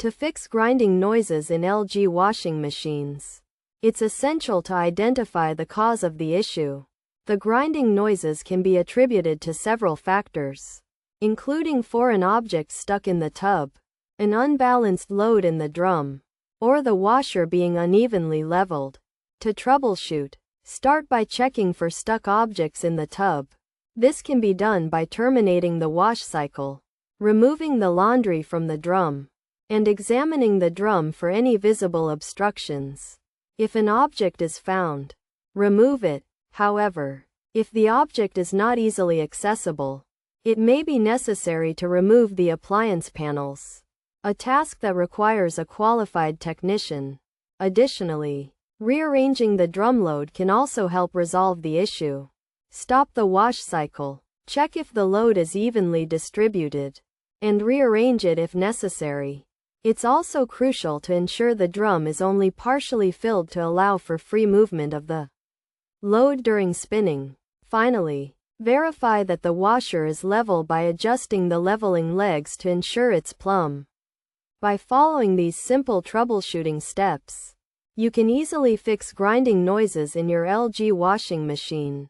To fix grinding noises in LG washing machines, it's essential to identify the cause of the issue. The grinding noises can be attributed to several factors, including foreign objects stuck in the tub, an unbalanced load in the drum, or the washer being unevenly leveled. To troubleshoot, start by checking for stuck objects in the tub. This can be done by terminating the wash cycle, removing the laundry from the drum, and examining the drum for any visible obstructions. If an object is found, remove it. However, if the object is not easily accessible, it may be necessary to remove the appliance panels, a task that requires a qualified technician. Additionally, rearranging the drum load can also help resolve the issue. Stop the wash cycle. Check if the load is evenly distributed, and rearrange it if necessary. It's also crucial to ensure the drum is only partially filled to allow for free movement of the load during spinning. Finally, verify that the washer is level by adjusting the leveling legs to ensure it's plumb. By following these simple troubleshooting steps, you can easily fix grinding noises in your LG washing machine.